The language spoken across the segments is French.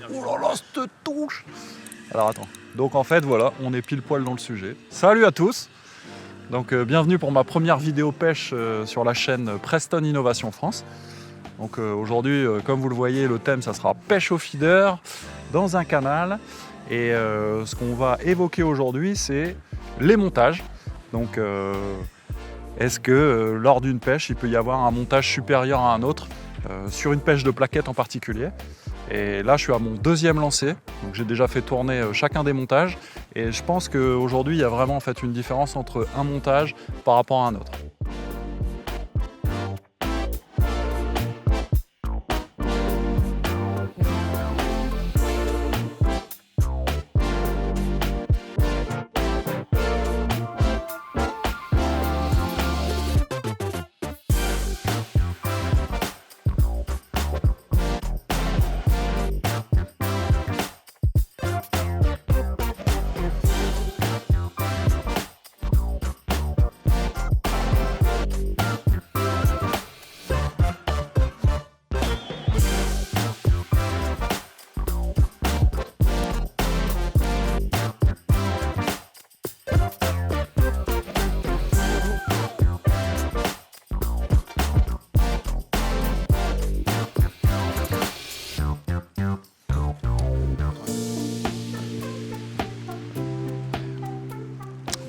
Oh là là, cette touche! Alors attends. Donc en fait, voilà, on est pile poil dans le sujet. Salut à tous! Donc bienvenue pour ma première vidéo pêche sur la chaîne Preston Innovation France. Donc aujourd'hui, comme vous le voyez, le thème ça sera pêche au feeder dans un canal. Et ce qu'on va évoquer aujourd'hui, c'est les montages. Donc est-ce que lors d'une pêche, il peut y avoir un montage supérieur à un autre sur une pêche de plaquettes en particulier? Et là, je suis à mon deuxième lancer, donc j'ai déjà fait tourner chacun des montages. Et je pense qu'aujourd'hui, il y a vraiment en fait une différence entre un montage par rapport à un autre.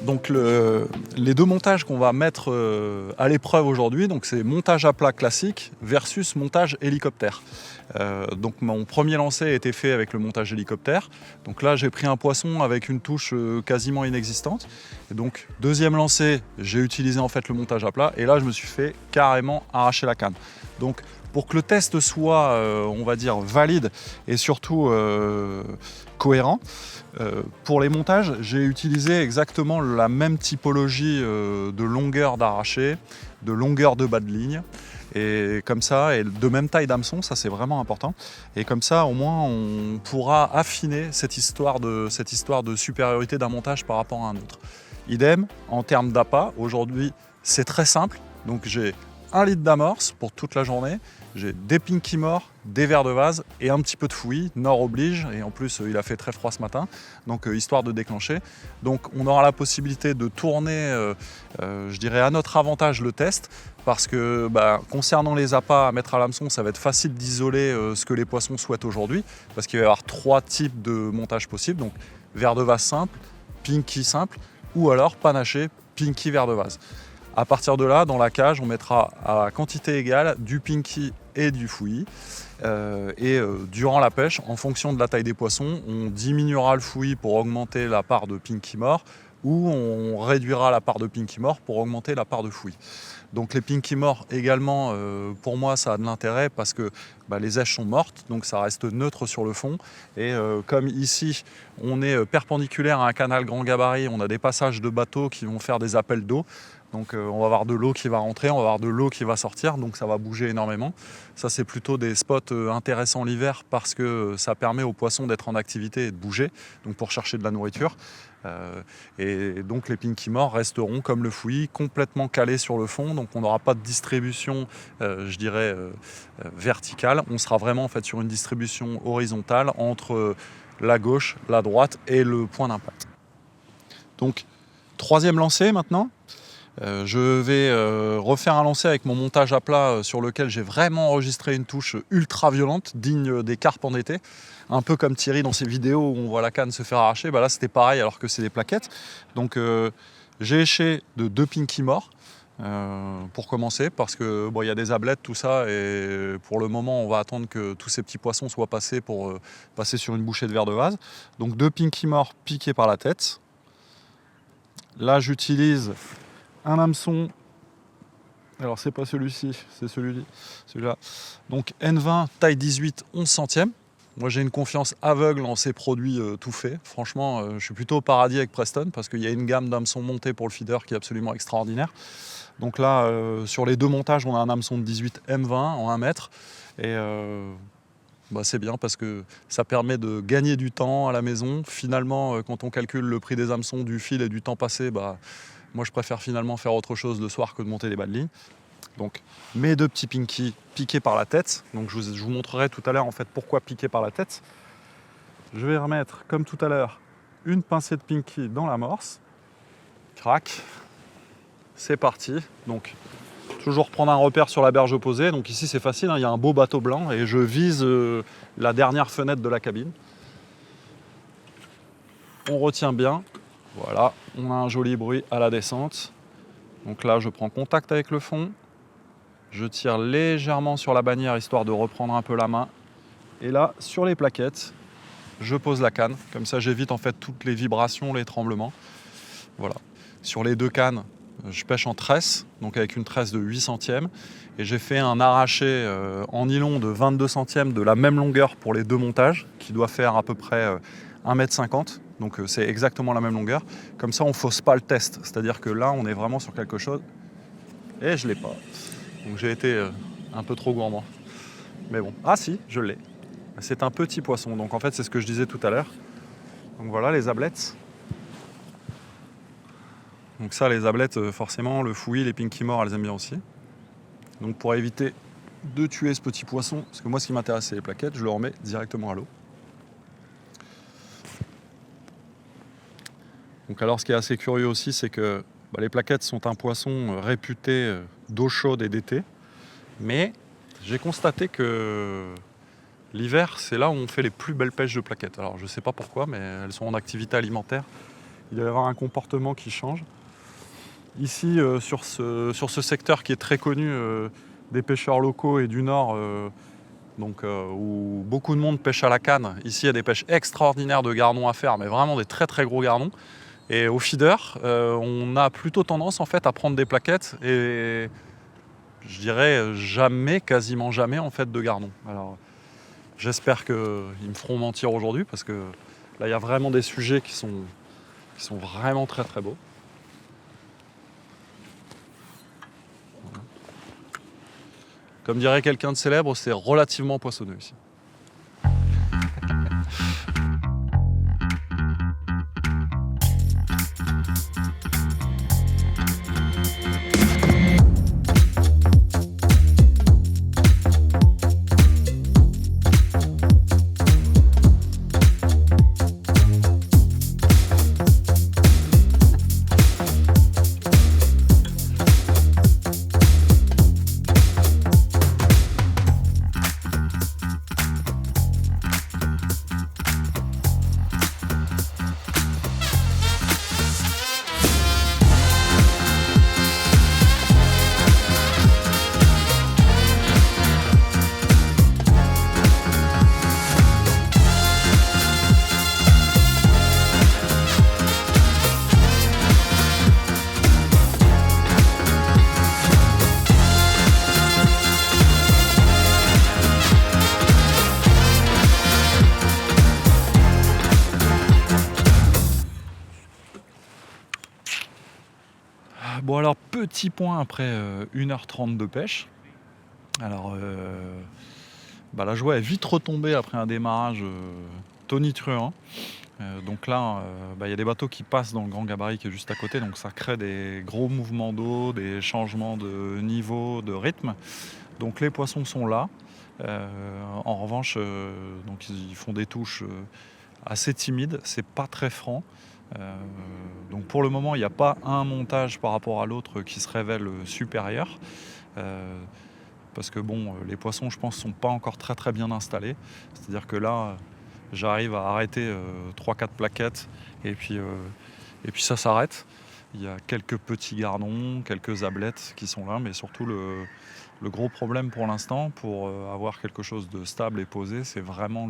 Donc les deux montages qu'on va mettre à l'épreuve aujourd'hui, donc c'est montage à plat classique versus montage hélicoptère. Donc mon premier lancer a été fait avec le montage hélicoptère. Donc là j'ai pris un poisson avec une touche quasiment inexistante. Et donc deuxième lancer, j'ai utilisé en fait le montage à plat et là je me suis fait carrément arracher la canne. Donc pour que le test soit, on va dire, valide et surtout cohérent, pour les montages, j'ai utilisé exactement la même typologie de longueur d'arraché, de longueur de bas de ligne, et comme ça, et de même taille d'hameçon, ça c'est vraiment important. Et comme ça, au moins, on pourra affiner cette histoire de supériorité d'un montage par rapport à un autre. Idem, en termes d'appât, aujourd'hui, c'est très simple. Donc j'ai 1 litre d'amorce pour toute la journée, j'ai des pinky morts, des vers de vase et un petit peu de fouillis, nord oblige, et en plus il a fait très froid ce matin, donc histoire de déclencher. Donc on aura la possibilité de tourner, je dirais à notre avantage le test, parce que concernant les appâts à mettre à l'hameçon, ça va être facile d'isoler ce que les poissons souhaitent aujourd'hui, parce qu'il va y avoir 3 types de montage possibles, donc vers de vase simple, pinky simple, ou alors panaché, pinky vers de vase. À partir de là, dans la cage, on mettra à quantité égale du pinky et du fouillis. Durant la pêche, en fonction de la taille des poissons, on diminuera le fouillis pour augmenter la part de pinky mort ou on réduira la part de pinky mort pour augmenter la part de fouillis. Donc les pinky morts également, pour moi, ça a de l'intérêt parce que les aiches sont mortes, donc ça reste neutre sur le fond. Et comme ici, on est perpendiculaire à un canal grand gabarit, on a des passages de bateaux qui vont faire des appels d'eau. Donc on va avoir de l'eau qui va rentrer, on va avoir de l'eau qui va sortir, donc ça va bouger énormément. Ça c'est plutôt des spots intéressants l'hiver parce que ça permet aux poissons d'être en activité et de bouger, donc pour chercher de la nourriture. Et donc les pinky morts resteront comme le fouillis, complètement calés sur le fond, donc on n'aura pas de distribution, je dirais, verticale. On sera vraiment en fait sur une distribution horizontale entre la gauche, la droite et le point d'impact. Donc troisième lancer maintenant. Je vais refaire un lancer avec mon montage à plat sur lequel j'ai vraiment enregistré une touche ultra violente, digne des carpes en été. Un peu comme Thierry dans ses vidéos où on voit la canne se faire arracher, là c'était pareil alors que c'est des plaquettes. Donc j'ai éché de 2 pinky morts pour commencer parce que il y a des ablettes, tout ça, et pour le moment on va attendre que tous ces petits poissons soient passés pour passer sur une bouchée de vers de vase. Donc 2 pinky morts piqués par la tête. Là j'utilise un hameçon, alors c'est pas celui-ci, c'est celui-là. Donc N20 taille 18, 11 centièmes. Moi j'ai une confiance aveugle en ces produits tout faits. Franchement, je suis plutôt au paradis avec Preston parce qu'il y a une gamme d'hameçons montés pour le feeder qui est absolument extraordinaire. Donc là, sur les deux montages, on a un hameçon de 18 M20 en 1 mètre. Et c'est bien parce que ça permet de gagner du temps à la maison. Finalement, quand on calcule le prix des hameçons, du fil et du temps passé, moi je préfère finalement faire autre chose le soir que de monter des bas de ligne. Donc mes 2 petits pinky piqués par la tête. Donc je vous montrerai tout à l'heure en fait pourquoi piquer par la tête. je vais remettre, comme tout à l'heure, une pincée de pinky dans l'amorce. Crac. C'est parti. Donc, toujours prendre un repère sur la berge opposée. Donc ici, c'est facile, hein, il y a un beau bateau blanc et je vise la dernière fenêtre de la cabine. On retient bien. Voilà, on a un joli bruit à la descente. Donc là, je prends contact avec le fond. Je tire légèrement sur la bannière histoire de reprendre un peu la main. Et là, sur les plaquettes, je pose la canne. Comme ça, j'évite en fait toutes les vibrations, les tremblements. Voilà. Sur les deux cannes, je pêche en tresse, donc avec une tresse de 8 centièmes. Et j'ai fait un arraché en nylon de 22 centièmes de la même longueur pour les deux montages, qui doit faire à peu près 1,50 m. Donc c'est exactement la même longueur. Comme ça, on ne fausse pas le test. C'est-à-dire que là, on est vraiment sur quelque chose. Et je ne l'ai pas. Donc j'ai été un peu trop gourmand. Mais bon. Ah si, je l'ai. C'est un petit poisson. Donc en fait, c'est ce que je disais tout à l'heure. Donc voilà les ablettes. Donc ça, les ablettes, forcément, le fouillis, les pinky mort, elles aiment bien aussi. Donc pour éviter de tuer ce petit poisson, parce que moi, ce qui m'intéresse, c'est les plaquettes, je le remets directement à l'eau. Donc alors, ce qui est assez curieux aussi, c'est que les plaquettes sont un poisson réputé d'eau chaude et d'été. Mais j'ai constaté que l'hiver, c'est là où on fait les plus belles pêches de plaquettes. Alors je ne sais pas pourquoi, mais elles sont en activité alimentaire. Il doit y avoir un comportement qui change. Ici, sur ce secteur qui est très connu des pêcheurs locaux et du Nord, où beaucoup de monde pêche à la canne, ici il y a des pêches extraordinaires de gardons à faire, mais vraiment des très très gros gardons. Et au feeder, on a plutôt tendance en fait à prendre des plaquettes et je dirais jamais, quasiment jamais en fait de gardons. Alors j'espère qu'ils me feront mentir aujourd'hui parce que là il y a vraiment des sujets qui sont vraiment très très beaux. Comme dirait quelqu'un de célèbre, c'est relativement poissonneux ici. Bon alors petit point après 1h30 de pêche. Alors la joie est vite retombée après un démarrage tonitruant. Donc là, il y a des bateaux qui passent dans le grand gabarit qui est juste à côté, donc ça crée des gros mouvements d'eau, des changements de niveau, de rythme. Donc les poissons sont là. En revanche, donc ils font des touches assez timides, c'est pas très franc. Donc pour le moment, il n'y a pas un montage par rapport à l'autre qui se révèle supérieur. Parce que les poissons, je pense, sont pas encore très très bien installés. C'est-à-dire que là, j'arrive à arrêter 3-4 plaquettes et puis ça s'arrête. Il y a quelques petits gardons, quelques ablettes qui sont là, mais surtout le gros problème pour l'instant, pour avoir quelque chose de stable et posé, c'est vraiment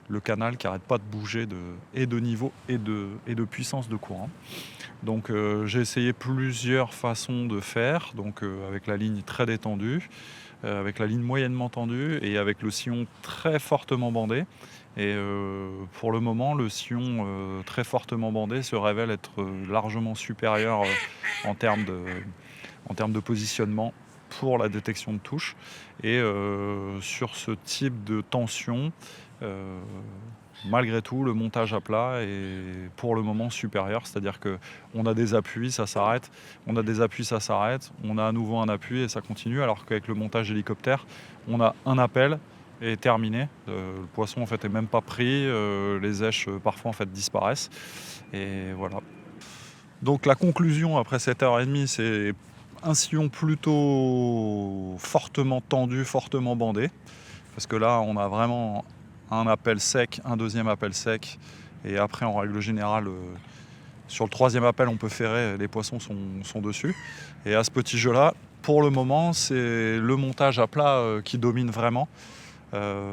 le canal qui n'arrête pas de bouger et de niveau et de puissance de courant. Donc j'ai essayé plusieurs façons de faire, donc avec la ligne très détendue, avec la ligne moyennement tendue et avec le sillon très fortement bandé. Et pour le moment, le sillon très fortement bandé se révèle être largement supérieur en termes de positionnement pour la détection de touche. Et sur ce type de tension, malgré tout, le montage à plat est pour le moment supérieur. C'est-à-dire qu'on a des appuis, ça s'arrête, on a des appuis, ça s'arrête, on a à nouveau un appui et ça continue. Alors qu'avec le montage hélicoptère, on a un appel est terminé. Le poisson en fait est même pas pris, les èches parfois en fait disparaissent. Et voilà. Donc la conclusion après 7h30, c'est un sillon plutôt fortement tendu, fortement bandé. Parce que là, on a vraiment un appel sec, un deuxième appel sec. Et après, en règle générale, sur le troisième appel, on peut ferrer, les poissons sont dessus. Et à ce petit jeu-là, pour le moment, c'est le montage à plat qui domine vraiment.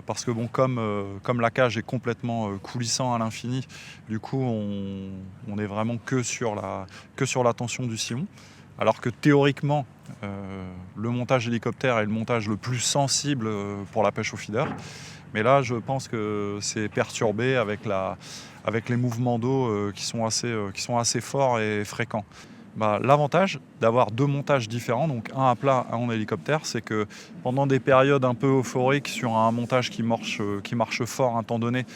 Parce que bon, comme la cage est complètement coulissant à l'infini, du coup, on est vraiment que sur la tension du sillon. Alors que théoriquement, le montage hélicoptère est le montage le plus sensible pour la pêche au feeder. Mais là, je pense que c'est perturbé avec les mouvements d'eau qui sont assez forts et fréquents. L'avantage d'avoir deux montages différents, donc un à plat, un en hélicoptère, c'est que pendant des périodes un peu euphoriques sur un montage qui marche fort un temps donné,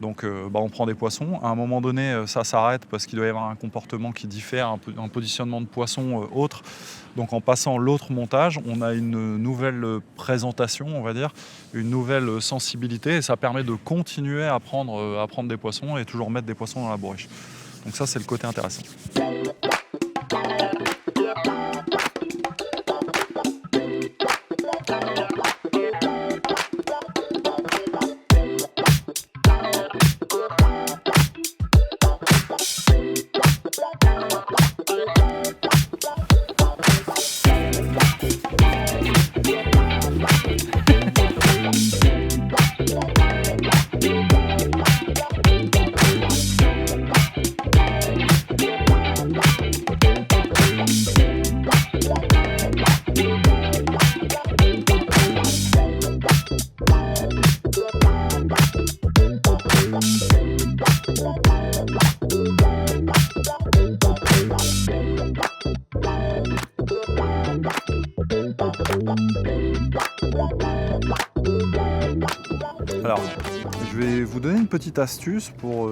donc on prend des poissons. À un moment donné, ça s'arrête parce qu'il doit y avoir un comportement qui diffère, un positionnement de poisson autre. Donc en passant l'autre montage, on a une nouvelle présentation, on va dire, une nouvelle sensibilité, et ça permet de continuer à prendre des poissons et toujours mettre des poissons dans la bourriche. Donc ça, c'est le côté intéressant. Alors, je vais vous donner une petite astuce pour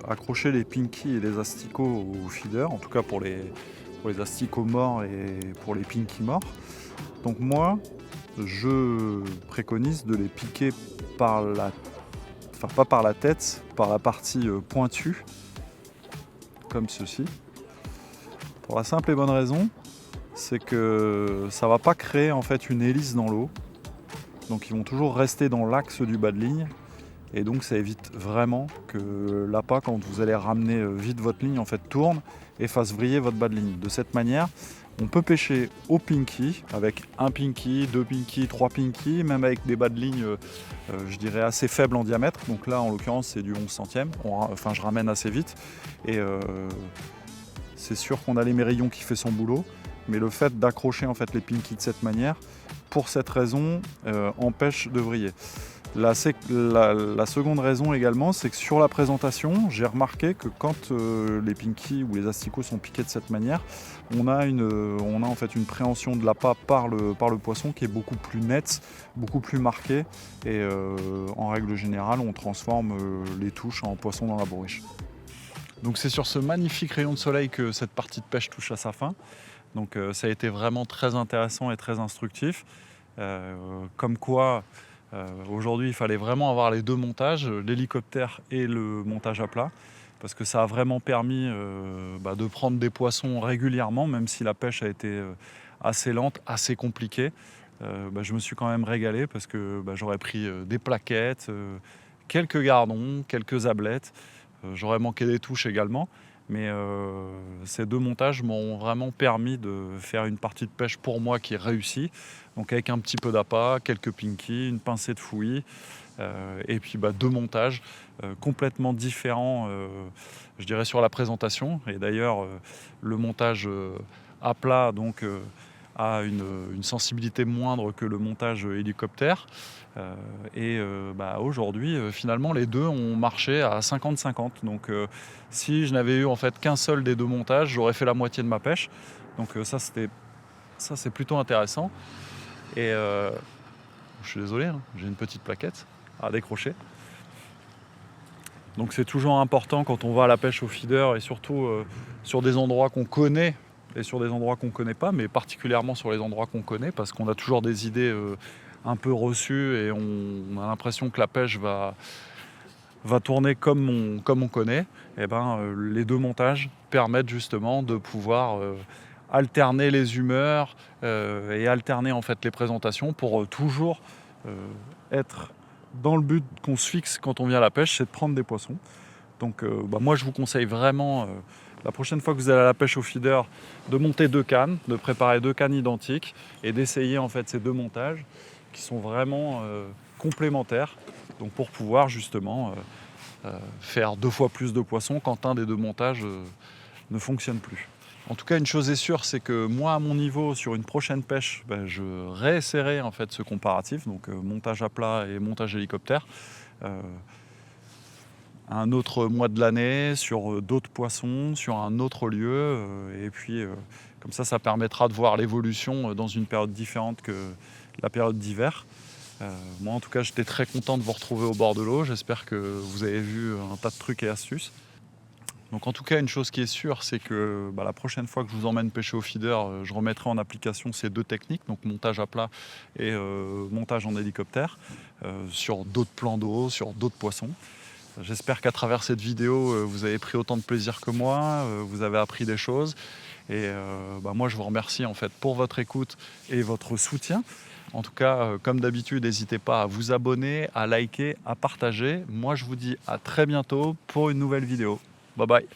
accrocher les pinkies et les asticots au feeder, en tout cas pour les asticots morts et pour les pinkies morts. Donc moi, je préconise de les piquer pas par la tête, par la partie pointue, comme ceci. Pour la simple et bonne raison, c'est que ça ne va pas créer en fait une hélice dans l'eau. Donc ils vont toujours rester dans l'axe du bas de ligne. Et donc ça évite vraiment que l'appât, quand vous allez ramener vite votre ligne, en fait tourne et fasse vriller votre bas de ligne. De cette manière, on peut pêcher au pinky, avec un pinky, deux pinky, trois pinky, même avec des bas de ligne, je dirais assez faibles en diamètre. Donc là, en l'occurrence, c'est du 11 centième. Enfin, je ramène assez vite. Et c'est sûr qu'on a l'émerillon qui fait son boulot. Mais le fait d'accrocher en fait les pinky de cette manière, pour cette raison, empêche de vriller. La seconde raison également, c'est que sur la présentation, j'ai remarqué que quand les pinky ou les asticots sont piqués de cette manière, on a en fait une préhension de l'appât par le poisson qui est beaucoup plus nette, beaucoup plus marquée. Et en règle générale, on transforme les touches en poisson dans la bourriche. Donc c'est sur ce magnifique rayon de soleil que cette partie de pêche touche à sa fin. Donc ça a été vraiment très intéressant et très instructif. Comme quoi, aujourd'hui, il fallait vraiment avoir les deux montages, l'hélicoptère et le montage à plat, parce que ça a vraiment permis de prendre des poissons régulièrement, même si la pêche a été assez lente, assez compliquée. Je me suis quand même régalé parce que j'aurais pris des plaquettes, quelques gardons, quelques ablettes. J'aurais manqué des touches également. Mais ces deux montages m'ont vraiment permis de faire une partie de pêche pour moi qui est réussie. Donc avec un petit peu d'appât, quelques pinky, une pincée de fouillis, et puis deux montages complètement différents, je dirais, sur la présentation. Et d'ailleurs, le montage à plat a une sensibilité moindre que le montage hélicoptère. Aujourd'hui, finalement, les deux ont marché à 50-50. Donc, si je n'avais eu en fait qu'un seul des deux montages, j'aurais fait la moitié de ma pêche. Donc, ça, c'est plutôt intéressant. Et je suis désolé, hein, j'ai une petite plaquette à décrocher. Donc, c'est toujours important quand on va à la pêche au feeder et surtout sur des endroits qu'on connaît et sur des endroits qu'on ne connaît pas, mais particulièrement sur les endroits qu'on connaît, parce qu'on a toujours des idées un peu reçu et on a l'impression que la pêche va tourner comme on connaît, et les deux montages permettent justement de pouvoir alterner les humeurs et alterner en fait les présentations pour toujours être dans le but qu'on se fixe quand on vient à la pêche, c'est de prendre des poissons. Donc moi je vous conseille vraiment la prochaine fois que vous allez à la pêche au feeder de monter 2 cannes, de préparer 2 cannes identiques et d'essayer en fait ces deux montages qui sont vraiment complémentaires, donc pour pouvoir justement faire 2 fois plus de poissons quand un des deux montages ne fonctionne plus. En tout cas, une chose est sûre, c'est que moi, à mon niveau, sur une prochaine pêche, je réessayerai en fait ce comparatif, donc montage à plat et montage hélicoptère, un autre mois de l'année, sur d'autres poissons, sur un autre lieu, et puis comme ça permettra de voir l'évolution dans une période différente que la période d'hiver. Moi, en tout cas, j'étais très content de vous retrouver au bord de l'eau. J'espère que vous avez vu un tas de trucs et astuces. Donc en tout cas, une chose qui est sûre, c'est que la prochaine fois que je vous emmène pêcher au feeder, je remettrai en application ces deux techniques, donc montage à plat et montage en hélicoptère, sur d'autres plans d'eau, sur d'autres poissons. J'espère qu'à travers cette vidéo, vous avez pris autant de plaisir que moi, vous avez appris des choses. Et moi, je vous remercie en fait pour votre écoute et votre soutien. En tout cas, comme d'habitude, n'hésitez pas à vous abonner, à liker, à partager. Moi, je vous dis à très bientôt pour une nouvelle vidéo. Bye bye.